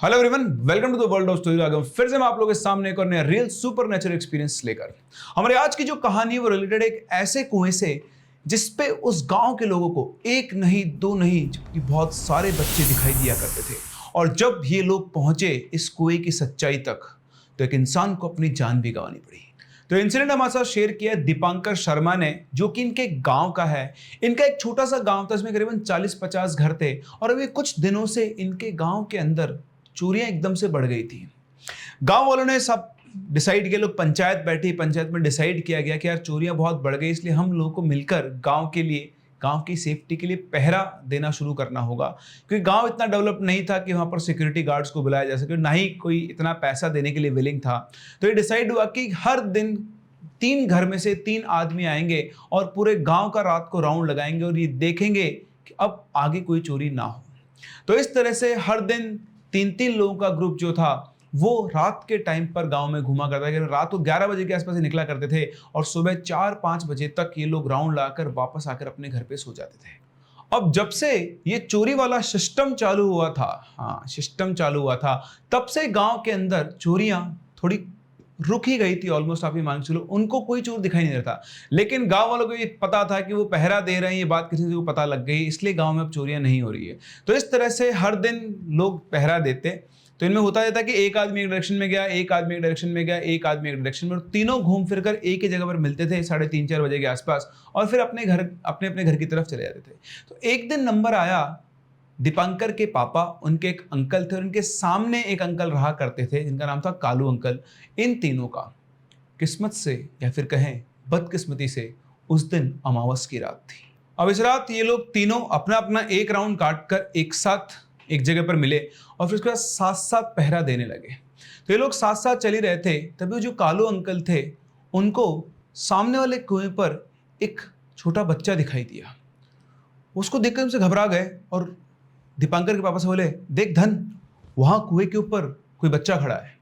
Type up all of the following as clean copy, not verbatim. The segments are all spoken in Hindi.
Hello everyone, welcome to the world of story. आगम फिर से मैं आप लोगों के सामने एक और नया रियल सुपर नेचुरल एक्सपीरियंस लेकर हमारे आज की जो कहानी है वो रिलेटेड एक ऐसे कुएं से जिसपे उस गांव के लोगों को एक नहीं दो नहीं जबकि बहुत सारे बच्चे दिखाई दिया करते थे। और जब ये लोग पहुंचे इस कुएं की सच्चाई तक तो एक इंसान को अपनी जान भी गंवानी पड़ी। तो इंसिडेंट हमारे साथ शेयर किया है दीपांकर शर्मा ने, जो कि इनके गांव का है। इनका एक छोटा सा गांव था, इसमें करीबन 40-50 घर थे और अभी कुछ दिनों से इनके गांव के अंदर चोरियां एकदम से बढ़ गई थी। गांव वालों ने सब डिसाइड किया, लोग पंचायत बैठी, पंचायत में डिसाइड किया गया कि यार चोरियां बहुत बढ़ गई, इसलिए हम लोगों को मिलकर गांव के लिए, गांव की सेफ्टी के लिए पहरा देना शुरू करना होगा। क्योंकि गांव इतना डेवलप नहीं था कि वहां पर सिक्योरिटी गार्ड्स को बुलाया जा सके, ना ही कोई इतना पैसा देने के लिए विलिंग था। तो ये डिसाइड हुआ कि हर दिन 3 घर में से 3 आदमी आएंगे और पूरे गांव का रात को राउंड लगाएंगे और ये देखेंगे कि अब आगे कोई चोरी ना हो। तो इस तरह से हर दिन 3-3 लोगों का ग्रुप जो था वो रात के टाइम पर गांव में घुमा करता था। रात को 11 बजे के आसपास ही निकला करते थे और सुबह 4-5 बजे तक ये लोग राउंड लाकर वापस आकर अपने घर पे सो जाते थे। अब जब से ये चोरी वाला सिस्टम चालू हुआ था, सिस्टम चालू हुआ था, तब से गांव के अंदर चोरियां थोड़ी रुक ही गई थी। ऑलमोस्ट आप ही मान चलो, उनको कोई चोर दिखाई नहीं देता। लेकिन गांव वालों को ये पता था कि वो पहरा दे रहे हैं, ये बात किसी को पता लग गई, इसलिए गांव में अब चोरियां नहीं हो रही है। तो इस तरह से हर दिन लोग पहरा देते। तो इनमें होता रहता कि एक आदमी एक डायरेक्शन में गया, एक आदमी एक डायरेक्शन में गया, एक आदमी एक डायरेक्शन में, और तीनों घूम फिर कर एक ही जगह पर मिलते थे 3:30-4 बजे के आसपास और फिर अपने अपने घर की तरफ चले जाते थे। तो एक दिन नंबर आया, दीपांकर के पापा, उनके एक अंकल थे और उनके सामने एक अंकल रहा करते थे जिनका नाम था कालू अंकल। इन तीनों का किस्मत से या फिर कहें बदकिस्मती से उस दिन अमावस की रात थी। अब इस रात ये लोग तीनों अपना अपना एक राउंड काट कर एक साथ एक जगह पर मिले और फिर उसके बाद साथ साथ पहरा देने लगे। तो ये लोग साथ साथ चल ही रहे थे, तभी जो कालू अंकल थे उनको सामने वाले कुएं पर एक छोटा बच्चा दिखाई दिया। उसको देखकर उनसे घबरा गए और दीपांकर के पापा से बोले, देख धन, वहां कुएं के ऊपर कोई बच्चा खड़ा है।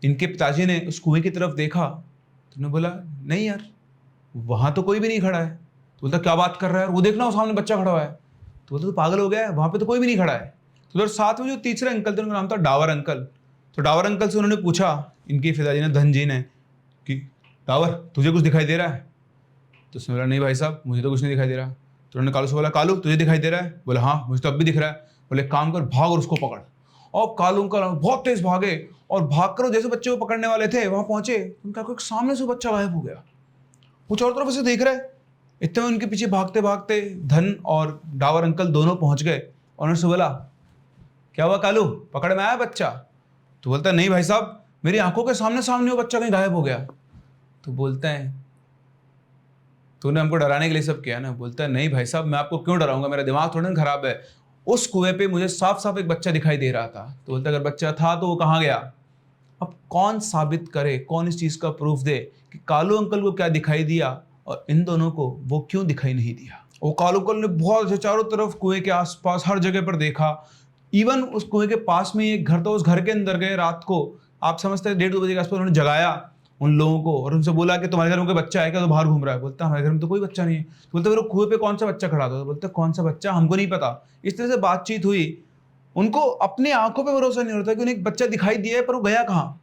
इनके पिताजी ने उस कुएं की तरफ देखा तो उन्होंने बोला, नहीं यार, वहां तो कोई भी नहीं खड़ा है। तो बोलता, क्या बात कर रहा है, वो देखना, वो सामने बच्चा खड़ा हुआ है। तो बोलता, तो पागल हो गया है, वहां पे तो कोई भी नहीं खड़ा है। तो उधर साथ में जो तीसरे अंकल थे उनका नाम था डावर अंकल। तो डावर अंकल से उन्होंने पूछा, इनके पिताजी ने, धन जी ने, कि डावर तुझे कुछ दिखाई दे रहा है? तो उसने बोला, नहीं भाई साहब, मुझे तो कुछ नहीं दिखाई दे रहा। तो उन्होंने कालू से बोला, कालू तुझे दिखाई दे रहा है? बोले, हाँ मुझे तो अब भी दिख रहा है। बोले, काम कर, भाग और उसको पकड़। और कालू का बहुत तेज भागे और भागकर जैसे बच्चे को पकड़ने वाले थे वहां पहुंचे, उनका कोई सामने से बच्चा गायब हो गया। वो चारों तरफ से देख रहा है। इतने में उनके पीछे भागते भागते धन और डावर अंकल दोनों पहुंच गए और उनसे बोला, क्या हुआ कालू, पकड़ में आया बच्चा? तो बोलता, नहीं भाई साहब, मेरी आंखों के सामने सामने वो बच्चा कहीं गायब हो गया। तो बोलता है, तूने हमको डराने के लिए सब किया ना? बोलता है, नहीं भाई साहब, मैं आपको क्यों डराऊंगा, मेरा दिमाग थोड़ा ना खराब है। उस कुएं पे मुझे साफ साफ एक बच्चा दिखाई दे रहा था। तो बोलता, अगर बच्चा था तो वो कहाँ गया? अब कौन साबित करे, कौन इस चीज का प्रूफ दे कि कालू अंकल को क्या दिखाई दिया और इन दोनों को वो क्यों दिखाई नहीं दिया? वो कालू अंकल ने बहुत चारों तरफ कुएं के आसपास हर जगह पर देखा। इवन उस कुएं के पास में एक घर था, उस घर के अंदर गए रात को, आप समझते हैं 1:30-2 बजे के आसपास, उन्होंने जगाया उन लोगों को और उनसे बोला कि तुम्हारे घर में कोई बच्चा है क्या, तो बाहर घूम रहा है? बोलता, हमारे घर में तो कोई बच्चा नहीं है। तो बोलते, फिर कुएं पे कौन सा बच्चा खड़ा था? तो बोलते, कौन सा बच्चा, हमको नहीं पता। इस तरह से बातचीत हुई। उनको अपने आंखों पे भरोसा नहीं होता कि उन्हें एक बच्चा दिखाई दिया है, पर वो गया कहाँ।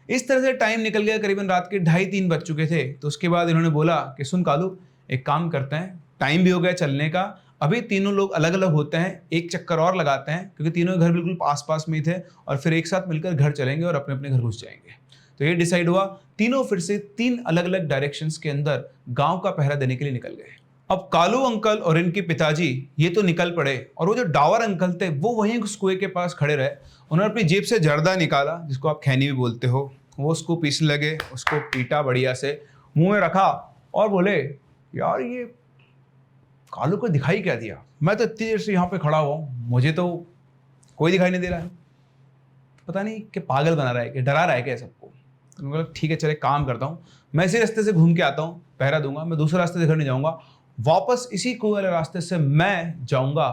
इस तरह से टाइम निकल गया, करीबन रात के 2:30-3 बज चुके थे। तो उसके बाद इन्होंने बोला कि सुन कालू, एक काम करते हैं, टाइम भी हो गया चलने का, अभी तीनों लोग अलग अलग होते हैं, एक चक्कर और लगाते हैं, क्योंकि तीनों घर बिल्कुल आस पास में ही थे, और फिर एक साथ मिलकर घर चलेंगे और अपने अपने घर घुस जाएंगे। तो ये डिसाइड हुआ, तीनों फिर से 3 अलग अलग डायरेक्शंस के अंदर गांव का पहरा देने के लिए निकल गए। अब कालू अंकल और इनके पिताजी ये तो निकल पड़े और वो जो डावर अंकल थे वो वहीं उस कुएं के पास खड़े रहे। उन्होंने अपनी जेब से जर्दा निकाला, जिसको आप खैनी भी बोलते हो, वो उसको पीसने लगे, उसको पीटा बढ़िया से, मुंह में रखा और बोले, यार ये कालू को दिखाई क्या दिया? मैं तो इतनी देर से यहाँ पे खड़ा हुआ हूँ, मुझे तो कोई दिखाई नहीं दे रहा है। पता नहीं कि पागल बना रहा है कि डरा रहा है क्या सबको। तो मैं, ठीक है चले, काम करता हूँ, मैं इसी रास्ते से घूम के आता हूँ, पहरा दूंगा, मैं दूसरे रास्ते से घर नहीं जाऊँगा, वापस इसी कुएं वाले रास्ते से मैं जाऊँगा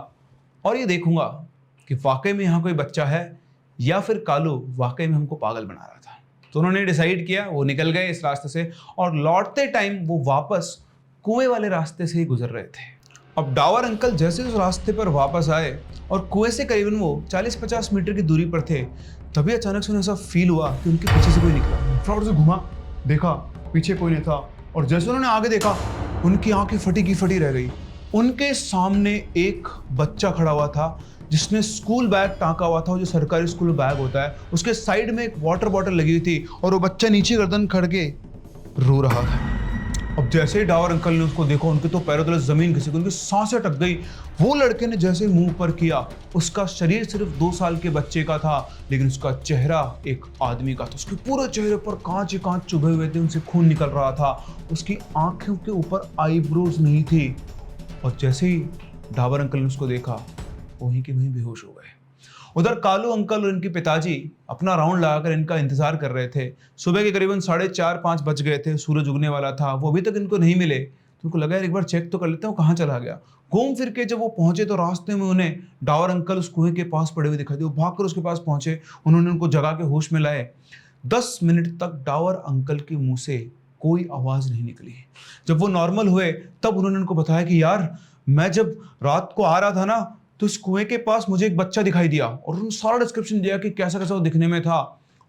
और ये देखूंगा कि वाकई में यहाँ कोई बच्चा है या फिर कालू वाकई में हमको पागल बना रहा था। तो उन्होंने डिसाइड किया, वो निकल गए इस रास्ते से और लौटते टाइम वो वापस कुएं वाले रास्ते से ही गुजर रहे थे। अब डावर अंकल जैसे उस रास्ते पर वापस आए और कुएं से करीबन वो 40-50 मीटर की दूरी पर थे, तभी अचानक से उन्हें ऐसा फील हुआ कि उनके पीछे से कोई निकला। फटाफट से घुमा, देखा पीछे कोई नहीं था, और जैसे उन्होंने आगे देखा उनकी आंखें फटी की फटी रह गई। उनके सामने एक बच्चा खड़ा हुआ था जिसने स्कूल बैग टांका हुआ था, जो सरकारी स्कूल बैग होता है। उसके साइड में एक वाटर बॉटल लगी हुई थी और वो बच्चा नीचे गर्दन खड़ के रो रहा था। अब जैसे ही डावर अंकल ने उसको देखा, उनके तो पैरों तले जमीन खिसक गई, उनकी सांसें अटक गई। वो लड़के ने जैसे मुंह पर किया, उसका शरीर सिर्फ 2 साल के बच्चे का था, लेकिन उसका चेहरा एक आदमी का था। उसके पूरे चेहरे पर कांच ही कांच चुभे हुए थे, उनसे खून निकल रहा था। उसकी आंखों के ऊपर आईब्रोज नहीं थी। और जैसे ही डावर अंकल ने उसको देखा, वहीं के वहीं बेहोश हो गए। उधर कालू अंकल और इनके पिताजी अपना राउंड लगाकर इनका इंतजार कर रहे थे। सुबह के करीबन 4:30-5 बज गए थे, सूरज उगने वाला था। वो अभी तक इनको नहीं मिले, तो उनको लगा यार एक बार चेक तो कर लेते हैं वो कहाँ चला गया। घूम फिर के जब वो पहुंचे तो रास्ते में उन्हें डावर अंकल उस कुएं के पास पड़े हुए दिखाई दिए। वो भागकर उसके पास पहुंचे, उन्होंने उनको जगा के होश में लाए। 10 मिनट तक डावर अंकल के मुंह से कोई आवाज नहीं निकली। जब वो नॉर्मल हुए तब उन्होंने उनको बताया कि यार मैं जब रात को आ रहा था ना, तो इस कुएं के पास मुझे एक बच्चा दिखाई दिया, और उन्होंने सारा डिस्क्रिप्शन दिया कि कैसा कैसा वो दिखने में था।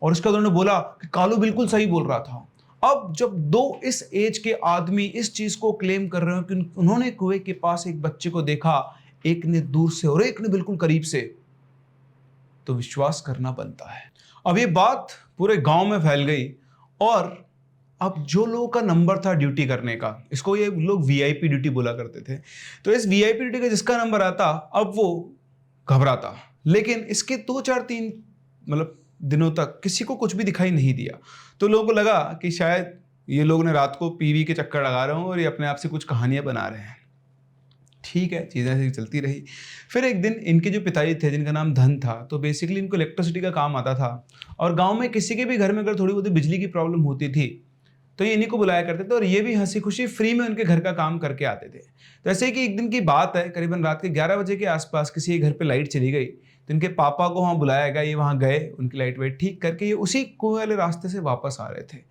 और इसके बाद उन्होंने बोला कि कालू बिल्कुल सही बोल रहा था। अब जब 2 इस एज के आदमी इस चीज को क्लेम कर रहे हो कि उन्होंने कुएं के पास एक बच्चे को देखा, एक ने दूर से और एक ने बिल्कुल करीब से, तो विश्वास करना बनता है। अब ये बात पूरे गांव में फैल गई, और अब जो लोगों का नंबर था ड्यूटी करने का, इसको ये लोग वीआईपी ड्यूटी बोला करते थे, तो इस वीआईपी ड्यूटी का जिसका नंबर आता, अब वो घबराता। लेकिन इसके 2-4-3 मतलब दिनों तक किसी को कुछ भी दिखाई नहीं दिया। तो लोगों को लगा कि शायद ये लोग ने रात को पीवी के चक्कर लगा रहे हों और ये अपने आप से कुछ कहानियां बना रहे हैं। ठीक है, चीज़ें ऐसी चलती रही। फिर एक दिन इनके जो पिताजी थे, जिनका नाम धन था, तो बेसिकली इनको इलेक्ट्रिसिटी का काम आता था, और गांव में किसी के भी घर में अगर थोड़ी बहुत बिजली की प्रॉब्लम होती थी तो ये इन्हीं को बुलाया करते थे, और ये भी हंसी खुशी फ्री में उनके घर का काम करके आते थे। तो ऐसे कि एक दिन की बात है, करीबन रात के 11 बजे के आसपास किसी के घर पे लाइट चली गई, तो इनके पापा को वहाँ बुलाया गया। ये वहाँ गए, उनकी लाइट वाइट ठीक करके ये उसी कुएं वाले रास्ते से वापस आ रहे थे।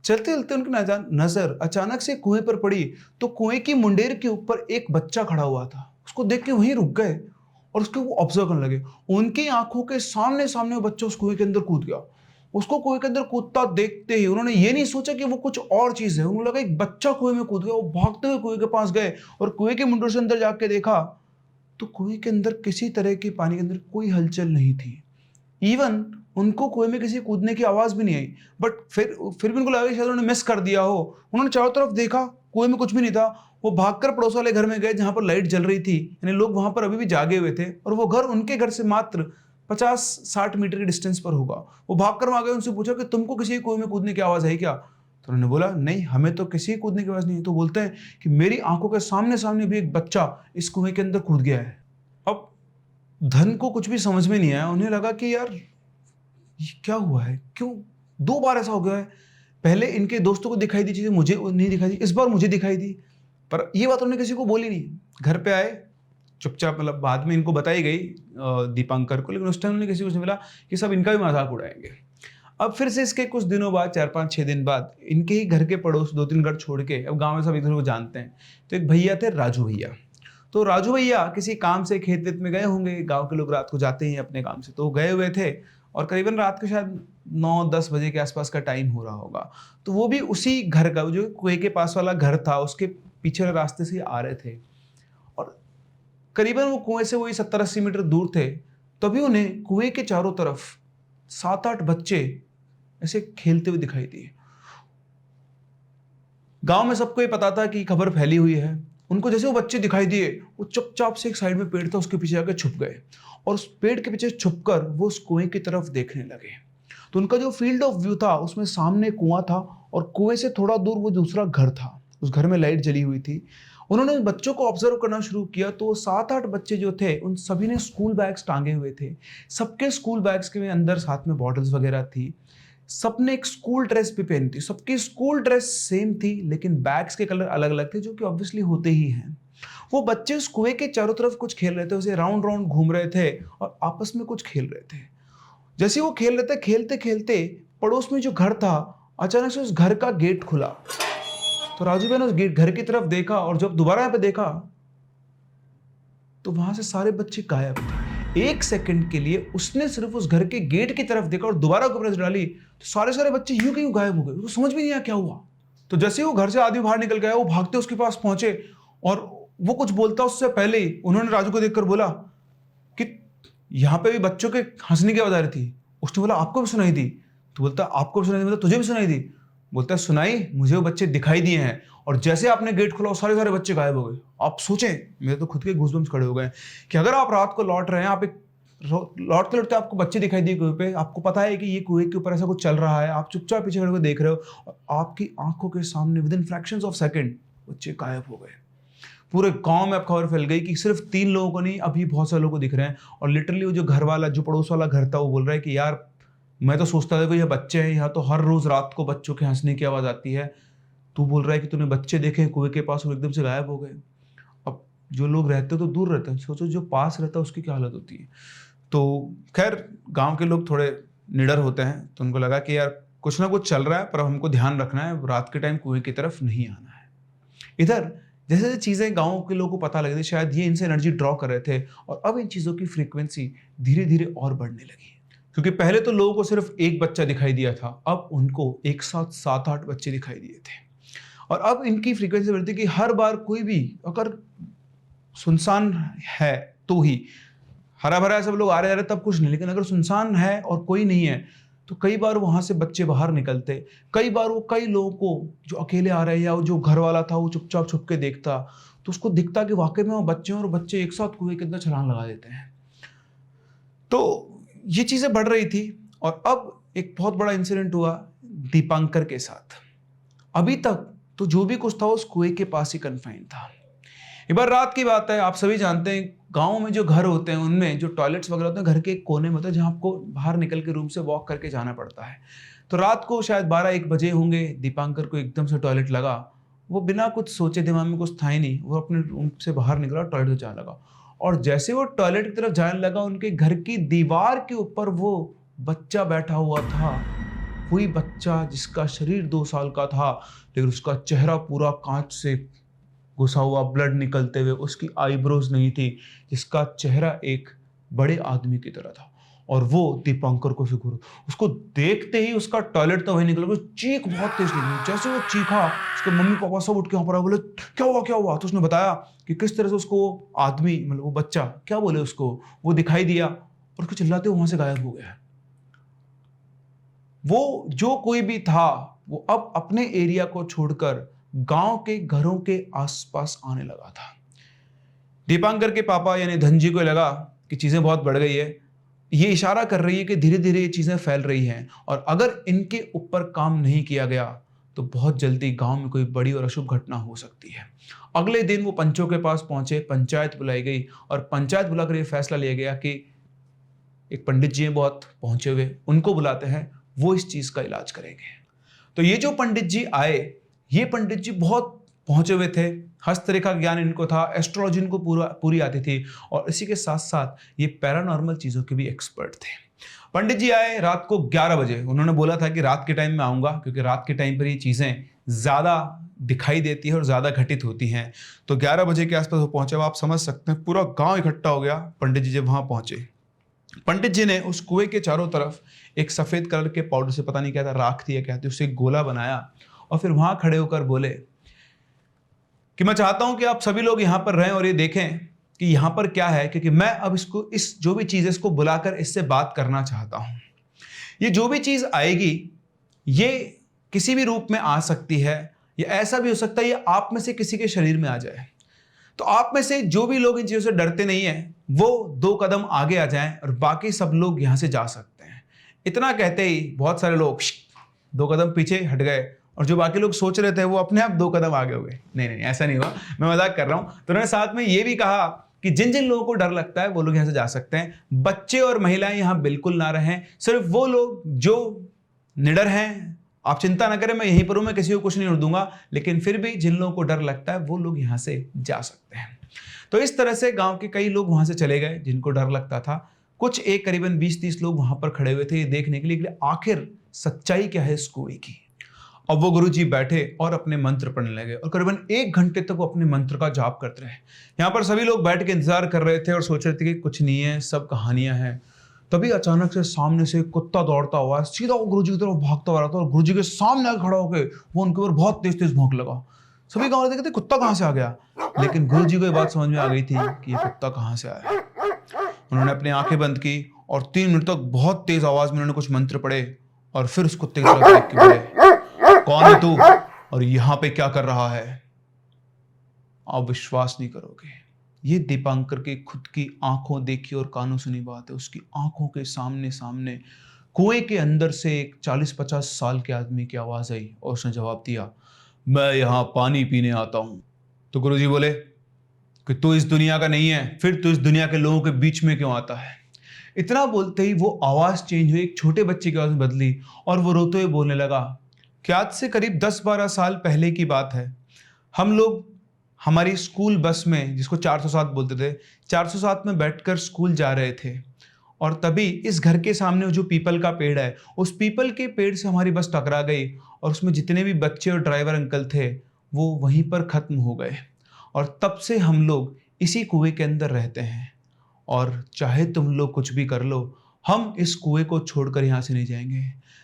चलते चलते उनकी नजर अचानक से कुएं पर पड़ी, तो कुएं की मुंडेर के ऊपर एक बच्चा खड़ा हुआ था। उसको देख के वहीं रुक गए और उसको वो ऑब्जर्व करने लगे। उनकी आंखों के सामने सामने वो बच्चा उस कुएं के अंदर कूद गया। उसको कुएं के अंदर कूदता देखते ही उन्होंने ये नहीं सोचा कि वो कुछ और चीज है, उन्हें लगा एक बच्चा कुएं में कूद गया। वो भागते हुए कुएं के पास गए और कुएं के मुंडों से अंदर जाके देखा, तो कुएं के अंदर किसी तरह की पानी के अंदर कोई हलचल नहीं थी। इवन उनको कुएं में किसी कूदने की आवाज भी नहीं आई। बट फिर भी उनको लगा कि शायद उन्होंने मिस कर दिया हो। उन्होंने चारों तरफ देखा, कुएं में कुछ भी नहीं था। वो भागकर पड़ोस वाले घर में गए जहां पर लाइट जल रही थी, यानी लोग वहां पर अभी भी जागे हुए थे, और वो घर उनके घर से मात्र 50-60 मीटर के डिस्टेंस पर होगा। वो भागकर वहां गए, उनसे पूछा कि तुमको किसी कुएं में कूदने की आवाज आई क्या? तो उन्होंने बोला नहीं, हमें तो किसी कूदने की आवाज नहीं है। तो बोलते हैं कि मेरी आंखों के सामने सामने भी एक बच्चा इस कुएं के अंदर कूद गया है। अब धन को कुछ भी समझ में नहीं आया। उन्हें लगा कि यार ये क्या हुआ है, क्यों 2 बार ऐसा हो गया है? पहले इनके दोस्तों को दिखाई दी चीजें, मुझे नहीं दिखाई दी, इस बार मुझे दिखाई दी। पर ये बात उन्होंने किसी को बोली नहीं। घर पे आए चुपचाप, मतलब बाद में इनको बताई गई दीपांकर को, लेकिन उस टाइम उन्होंने किसी को नहीं मिला कि सब इनका भी मजाक उड़ाएंगे। अब फिर से इसके कुछ दिनों बाद, 4-5-6 दिन बाद, इनके ही घर के पड़ोस 2-3 घर छोड़ के, अब गांव में सब एक दूसरे को जानते हैं, तो एक भैया थे राजू भैया। तो राजू भैया किसी काम से खेत वेत में गए होंगे, गांव के लोग रात को जाते हैं अपने काम से, तो गए हुए थे, और करीबन रात के शायद 9-10 बजे के आसपास का टाइम हो रहा होगा। तो वो भी उसी घर का, जो कुएं के पास वाला घर था, उसके पीछे वाले रास्ते से आ रहे थे, और करीबन वो कुएं से वही 70-80 मीटर दूर थे। तभी उन्हें कुएं के चारों तरफ 7-8 बच्चे ऐसे खेलते हुए दिखाई दिए। गांव में सबको ये पता था कि खबर फैली हुई है। उनको जैसे वो बच्चे दिखाई दिए, वो चुपचाप से एक साइड में पेड़ था, उसके पीछे जाकर छुप गए, और उस पेड़ के पीछे छुपकर वो उस कुएं की तरफ देखने लगे। तो उनका जो फील्ड ऑफ व्यू था, उसमें सामने कुआं था, और कुएं से थोड़ा दूर वो दूसरा घर था। उस घर में लाइट जली हुई थी। उन्होंने बच्चों को ऑब्जर्व करना शुरू किया, तो 7-8 बच्चे जो थे, उन सभी ने स्कूल बैग्स टांगे हुए थे। सबके स्कूल बैग्स के अंदर साथ में बॉटल्स वगैरह थी। सबने एक स्कूल ड्रेस भी पहनी थी। सबकी स्कूल ड्रेस सेम थी, लेकिन बैग्स के कलर अलग अलग थे, जो कि ऑब्वियसली होते ही हैं। वो बच्चे उस कुएं के चारों तरफ कुछ खेल रहे थे, उसे राउंड राउंड घूम रहे थे और आपस में कुछ खेल रहे थे। जैसे वो खेल रहे थे, खेलते खेलते पड़ोस में जो घर था, अचानक से उस घर का गेट खुला। तो राजू भाई ने उस घर की तरफ देखा, और जब दोबारा यहाँ पे देखा, तो वहां से सारे बच्चे गायब थे। 1 सेकंड के लिए उसने सिर्फ उस घर के गेट की तरफ देखा और दोबारा ऊपर नजर डाली तो सारे बच्चे यूं के यूं गायब हो गए। उसको समझ भी नहीं आया क्या हुआ। तो जैसे ही वो घर से आदमी बाहर निकल गया, वो भागते उसके पास पहुंचे और वो कुछ बोलता उससे पहले ही उन्होंने राजू को देखकर बोला कि यहाँ पे भी बच्चों के हंसने की आवाज आ रही थी। उसने बोला आपको भी सुनाई दी? तो बोलता आपको भी सुनाई दी? मतलब तुझे भी सुनाई दी? बोलता सुनाई, मुझे वो बच्चे दिखाई दिए हैं और जैसे आपने गेट खोला सारे बच्चे गायब हो गए। आप सोचें, मेरे तो खुद के गूज़बम्स खड़े हो गए कि अगर आप रात को लौट रहे हैं, आप एक लौटते लौटते आपको बच्चे दिखाई दिए कुएं पे, आपको पता है कि ये कुएं के ऊपर ऐसा कुछ चल रहा है, आप चुपचाप पीछे खड़े होकर देख रहे हो और आपकी आंखों के सामने with in fractions of second बच्चे गायब हो गए। पूरे गांव में अब खबर फैल गई कि सिर्फ 3 लोगों को नहीं, अभी बहुत सारे लोगों को दिख रहे हैं। और लिटरली वो जो घर वाला, जो पड़ोस वाला घर था, वो बोल रहा है कि यार मैं तो सोचता था कि ये बच्चे हैं, यहाँ तो हर रोज रात को बच्चों के हंसने की आवाज आती है। तू बोल रहा है कि तूने बच्चे देखे कुएं के पास और एकदम से गायब हो गए। अब जो लोग रहते तो दूर रहते हैं, सोचो जो पास रहता है उसकी क्या हालत होती है। तो खैर गांव के लोग थोड़े निडर होते हैं, तो उनको लगा कि यार कुछ ना कुछ चल रहा है, पर हमको ध्यान रखना है, रात के टाइम कुएं की तरफ नहीं आना है। इधर जैसे जैसे चीजें गांव के लोगों को पता लगी थी, शायद ये इनसे एनर्जी ड्रॉ कर रहे थे और अब इन चीजों की फ्रीक्वेंसी धीरे धीरे और बढ़ने लगी। क्योंकि पहले तो लोगों को सिर्फ एक बच्चा दिखाई दिया था, अब उनको एक साथ 7-8 बच्चे दिखाई दिए थे। और अब इनकी फ्रीक्वेंसी बढ़ती कि हर बार कोई भी अगर सुनसान है तो ही, हरा भरा सब लोग आ रहे तब कुछ नहीं, लेकिन अगर सुनसान है और कोई नहीं है तो कई बार वहां से बच्चे बाहर निकलते। कई बार वो कई लोगों को जो अकेले आ रहे हैं या जो घर वाला था वो चुपचाप छुप के देखता, तो उसको दिखता कि वाकई में वो बच्चे हैं और बच्चे एक साथ कुएं के अंदर छलांग लगा देते हैं। तो ये चीजें बढ़ रही थी और अब एक बहुत बड़ा इंसिडेंट हुआ दीपांकर के साथ। अभी तक तो जो भी कुछ था उस कुएं के पास ही कन्फाइंड था। एक बार रात की बात है, आप सभी जानते हैं गांव में जो घर होते हैं उनमें जो टॉयलेट्स वगैरह होते हैं घर के एक कोने में होते हैं जहां आपको बाहर निकल के रूम से वॉक करके जाना पड़ता है। तो रात को शायद 12-1 बजे होंगे, दीपांकर को एकदम से टॉयलेट लगा। वो बिना कुछ सोचे, दिमाग में कुछ था ही नहीं, वो अपने रूम से बाहर निकला, टॉयलेट में जाने लगा। और जैसे वो टॉयलेट की तरफ जाने लगा, उनके घर की दीवार के ऊपर वो बच्चा बैठा हुआ था। वही बच्चा जिसका शरीर 2 साल का था, लेकिन उसका चेहरा पूरा कांच से घुसा हुआ, ब्लड निकलते हुए, उसकी आईब्रोज नहीं थी, जिसका चेहरा एक बड़े आदमी की तरह था। और वो दीपांकर को फिर उसको देखते ही उसका टॉयलेट तो वही निकल, चीख बहुत तेज लगी। जैसे वो चीखा, उसके मम्मी पापा सब उठ के वहां पर बोले क्या हुआ। तो उसने बताया कि किस तरह से उसको आदमी, मतलब वो बच्चा, क्या बोले उसको, वो दिखाई दिया और उसको चिल्लाते वहां से गायब हो गया। वो जो कोई भी था वो अब अपने एरिया को छोड़कर गांव के घरों के आसपास आने लगा था। दीपांकर के पापा यानी धनजी को लगा कि चीजें बहुत बढ़ गई है, ये इशारा कर रही है कि धीरे धीरे ये चीजें फैल रही हैं और अगर इनके ऊपर काम नहीं किया गया तो बहुत जल्दी गांव में कोई बड़ी और अशुभ घटना हो सकती है। अगले दिन वो पंचों के पास पहुंचे, पंचायत बुलाई गई और पंचायत बुलाकर ये फैसला लिया गया कि एक पंडित जी हैं बहुत पहुंचे हुए, उनको बुलाते हैं, वो इस चीज का इलाज करेंगे। तो ये जो पंडित जी आए, ये पंडित जी बहुत पहुंचे हुए थे, हस्तरेखा ज्ञान इनको था, एस्ट्रोलॉजी इनको पूरी आती थी और इसी के साथ साथ ये पैरानॉर्मल चीजों के भी एक्सपर्ट थे। पंडित जी आए रात को 11 बजे। उन्होंने बोला था कि रात के टाइम में आऊंगा क्योंकि रात के टाइम पर ये चीजें ज्यादा दिखाई देती है और ज्यादा घटित होती हैं। तो 11 बजे के आसपास वो पहुंचे। आप समझ सकते हैं पूरा गांव इकट्ठा हो गया पंडित जी जब वहां पहुंचे। पंडित जी ने उस कुएं के चारों तरफ एक सफेद कलर के पाउडर से, पता नहीं क्या था, राख थी या क्या थी, उससे एक गोला बनाया और फिर वहां खड़े होकर बोले कि मैं चाहता हूं कि आप सभी लोग यहां पर रहें और ये देखें कि यहां पर क्या है, क्योंकि मैं अब इसको, इस जो भी चीज है इसको बुलाकर इससे बात करना चाहता हूं। ये जो भी चीज आएगी ये किसी भी रूप में आ सकती है, या ऐसा भी हो सकता है ये आप में से किसी के शरीर में आ जाए। तो आप में से जो भी लोग इन चीजों से डरते नहीं है वो 2 कदम आगे आ जाएं और बाकी सब लोग यहां से जा सकते हैं। इतना कहते ही बहुत सारे लोग 2 कदम पीछे हट गए और जो बाकी लोग सोच रहे थे वो अपने आप 2 कदम आगे हो गए। नहीं, ऐसा नहीं हुआ, मैं मजाक कर रहा हूं। तो उन्होंने साथ में ये भी कहा कि जिन जिन लोगों को डर लगता है वो लोग यहां से जा सकते हैं, बच्चे और महिलाएं यहां बिल्कुल ना रहें, सिर्फ वो लोग जो निडर हैं। आप चिंता ना करें, मैं यहीं पर हूं, मैं किसी को कुछ नहीं उड़ दूंगा, लेकिन फिर भी जिन लोगों को डर लगता है वो लोग यहां से जा सकते हैं। तो इस तरह से गांव के कई लोग वहां से चले गए जिनको डर लगता था। कुछ एक करीबन 20-30 लोग वहां पर खड़े हुए थे ये देखने के लिए आखिर सच्चाई क्या है इस कुएं की। अब वो गुरुजी बैठे और अपने मंत्र पढ़ने लगे और करीबन 1 घंटे तक वो अपने मंत्र का जाप करते रहे। यहाँ पर सभी लोग बैठ के इंतजार कर रहे थे और सोच रहे थे कि कुछ नहीं है, सब कहानियां हैं। तभी अचानक से सामने से एक कुत्ता दौड़ता हुआ सीधा वो गुरुजी की तरफ भागता हुआ रहा था और गुरुजी के सामने आके खड़ा होकर वो उनके ऊपर बहुत तेज तेज भौंक लगा। सभी गाँव वाले कहते कुत्ता कहाँ से आ गया, लेकिन गुरुजी को ये बात समझ में आ गई थी कि ये कुत्ता कहाँ से आया। उन्होंने अपनी आंखें बंद की और 3 मिनट तक बहुत तेज आवाज में उन्होंने कुछ मंत्र पढ़े और फिर उस कुत्ते की तरफ देख के बोले, कौन है तू और यहां पे क्या कर रहा है? आप विश्वास नहीं करोगे, ये दीपांकर की खुद की आंखों देखी और कानों सुनी बात है। उसकी आंखों के सामने सामने कुएं के अंदर से एक 40-50 साल के आदमी की आवाज आई और उसने जवाब दिया, मैं यहां पानी पीने आता हूं। तो गुरुजी बोले कि तू इस दुनिया का नहीं है, फिर तू इस दुनिया के लोगों के बीच में क्यों आता है? इतना बोलते ही वो आवाज चेंज हुई, एक छोटे बच्चे की आवाज में बदली और वो रोते हुए बोलने लगा कि आज से करीब 10-12 साल पहले की बात है। हम लोग हमारी स्कूल बस में, जिसको 407 बोलते थे, 407 में बैठकर स्कूल जा रहे थे और तभी इस घर के सामने जो पीपल का पेड़ है, उस पीपल के पेड़ से हमारी बस टकरा गई और उसमें जितने भी बच्चे और ड्राइवर अंकल थे वो वहीं पर खत्म हो गए। और तब से हम लोग इसी कुएं के अंदर रहते हैं और चाहे तुम लोग कुछ भी कर लो, हम इस कुएं को छोड़कर यहाँ से नहीं जाएंगे।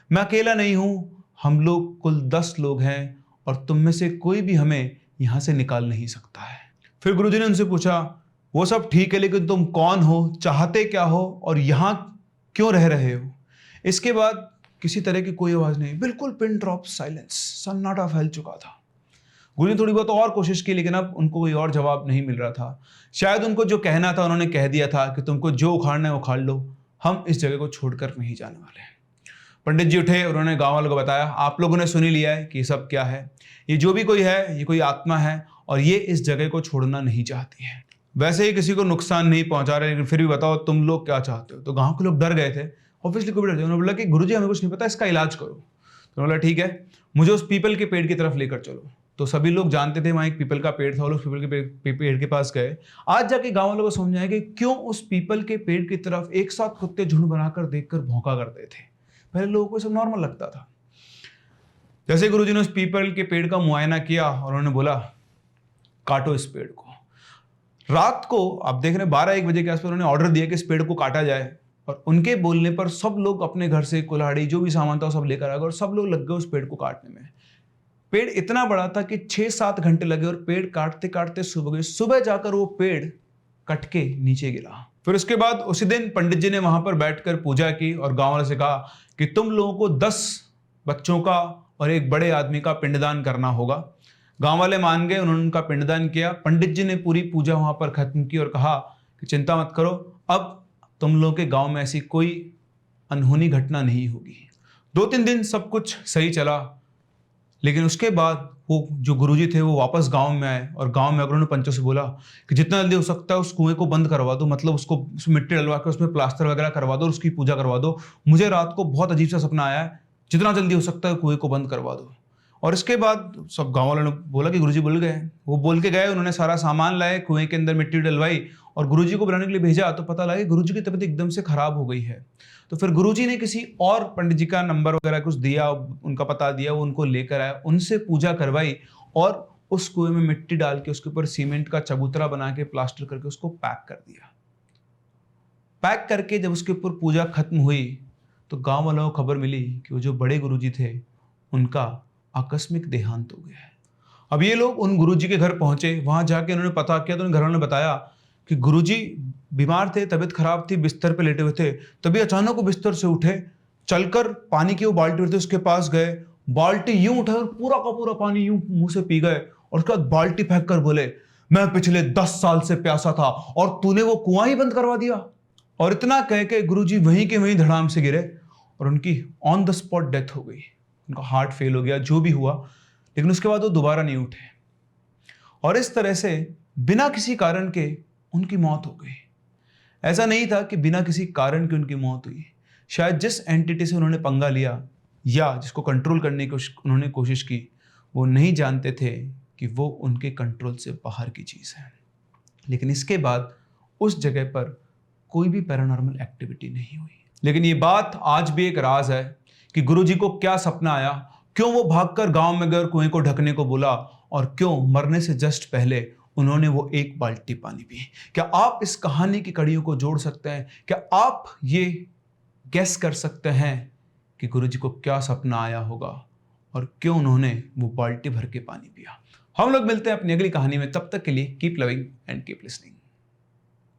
मैं अकेला नहीं हूँ, हम लोग कुल 10 लोग हैं और तुम में से कोई भी हमें यहाँ से निकाल नहीं सकता है। फिर गुरुजी ने उनसे पूछा, वो सब ठीक है, लेकिन तुम कौन हो, चाहते क्या हो और यहाँ क्यों रह रहे हो? इसके बाद किसी तरह की कोई आवाज नहीं, बिल्कुल पिन ड्रॉप साइलेंस, सन्नाटा फैल चुका था। गुरु ने थोड़ी बहुत और कोशिश की, लेकिन अब उनको कोई और जवाब नहीं मिल रहा था। शायद उनको जो कहना था उन्होंने कह दिया था कि तुमको जो उखाड़ना है उखाड़ लो, हम इस जगह को छोड़कर नहीं जाने वाले हैं। पंडित जी उठे, उन्होंने गांव वालों को बताया, आप लोगों ने सुन ही लिया है कि ये सब क्या है। ये जो भी कोई है, ये कोई आत्मा है और ये इस जगह को छोड़ना नहीं चाहती है। वैसे ही किसी को नुकसान नहीं पहुंचा रहे, लेकिन फिर भी बताओ तुम लोग क्या चाहते हो? तो गाँव के लोग डर गए थे, ऑब्वियसली कोई डर गए। उन्होंने बोला कि गुरुजी हमें कुछ नहीं पता, इसका इलाज करो। तो बोला ठीक है, मुझे उस पीपल के पेड़ की तरफ लेकर चलो। तो सभी लोग जानते थे वहां एक पीपल का पेड़ था और उस पीपल के पेड़ के पास गए। आज जाके गांव वालों को समझ आया कि क्यों उस पीपल के पेड़ की तरफ एक साथ कुत्ते झुंड बनाकर देखकर भौंका करते थे। पहले लोगों को सब नॉर्मल लगता था। जैसे गुरुजी ने उस पीपल के पेड़ का मुआयना किया और उन्होंने बोला, काटो इस पेड़ को। रात को आप देख रहे 12-1 बजे के आसपास उन्होंने ऑर्डर दिया कि इस पेड़ को काटा जाए और उनके बोलने पर सब लोग अपने घर से कुल्हाड़ी जो भी सामान था सब लेकर आ गए और सब लोग लग गए उस पेड़ को काटने में। पेड़ इतना बड़ा था कि 6-7 घंटे लगे और पेड़ काटते काटते सुबह गए। सुबह जाकर वो पेड़ कट के नीचे गिरा। फिर उसके बाद उसी दिन पंडित जी ने वहां पर बैठकर पूजा की और गांव वालों से कहा कि तुम लोगों को 10 बच्चों का और एक बड़े आदमी का पिंडदान करना होगा। गांव वाले मान गए, उन्होंने उनका पिंडदान किया। पंडित जी ने पूरी पूजा वहां पर खत्म की और कहा कि चिंता मत करो, अब तुम लोगों के गांव में ऐसी कोई अनहोनी घटना नहीं होगी। 2-3 दिन सब कुछ सही चला, लेकिन उसके बाद वो जो गुरुजी थे वो वापस गांव में आए और गांव में अगर उन्होंने पंचों से बोला कि जितना जल्दी हो सकता है उस कुएं को बंद करवा दो, मतलब उसको उसमें मिट्टी डलवा के उसमें प्लास्टर वगैरह करवा दो और उसकी पूजा करवा दो। मुझे रात को बहुत अजीब सा सपना आया है, जितना जल्दी हो सकता है कुएं को बंद करवा दो। और इसके बाद सब गाँव वालों ने बोला कि गुरुजी बोल गए। वो बोल के गए, उन्होंने सारा सामान लाए, कुएं के अंदर मिट्टी डलवाई और गुरुजी को बुलाने के लिए भेजा। तो पता लगा गुरुजी की तबीयत एकदम से खराब हो गई है। तो फिर गुरुजी ने किसी और पंडित जी का नंबर वगैरह कुछ दिया, उनका पता दिया, वो उनको लेकर आया, उनसे पूजा करवाई और उस कुएं में मिट्टी डाल के उसके ऊपर सीमेंट का चबूतरा बना के प्लास्टर करके उसको पैक कर दिया। पैक करके जब उसके ऊपर पूजा खत्म हुई तो गांव वालों को खबर मिली कि वो जो बड़े गुरुजी थे उनका आकस्मिक देहांत हो गया है। अब ये लोग उन गुरुजी के घर पहुंचे, वहां जाके उन्होंने पता किया तो उन घर वालों ने बताया कि गुरुजी बीमार थे, तबीयत खराब थी, बिस्तर पे लेटे हुए थे। तभी अचानक वो बिस्तर से उठे, चलकर पानी की वो बाल्टी थी उसके पास गए, बाल्टी यूं उठा और पूरा का पूरा पानी यूं मुंह से पी गए और उसके बाद बाल्टी फेंक कर बोले, मैं पिछले 10 साल से प्यासा था और तूने वो कुआं ही बंद करवा दिया। और इतना कह के गुरुजी वहीं के वहीं धड़ाम से गिरे और उनकी ऑन द स्पॉट डेथ हो गई। उनका हार्ट फेल हो गया, जो भी हुआ, लेकिन उसके बाद वो दोबारा नहीं उठे और इस तरह से बिना किसी कारण के उनकी मौत हो गई। ऐसा नहीं था कि बिना किसी कारण के उनकी मौत हुई, शायद जिस एंटिटी से उन्होंने पंगा लिया या जिसको कंट्रोल करने की उन्होंने कोशिश की, वो नहीं जानते थे कि वो उनके कंट्रोल से बाहर की चीज़ है। लेकिन इसके बाद उस जगह पर कोई भी पैरानॉर्मल एक्टिविटी नहीं हुई। लेकिन ये बात आज भी एक राज है कि गुरुजी को क्या सपना आया, क्यों वो भागकर गांव में गए और कुएं को ढकने को बोला, और क्यों मरने से जस्ट पहले उन्होंने वो एक बाल्टी पानी पी। क्या आप इस कहानी की कड़ियों को जोड़ सकते हैं? क्या आप ये गेस कर सकते हैं कि गुरुजी को क्या सपना आया होगा और क्यों उन्होंने वो बाल्टी भर के पानी पिया? हम लोग मिलते हैं अपनी अगली कहानी में, तब तक के लिए keep loving and keep listening.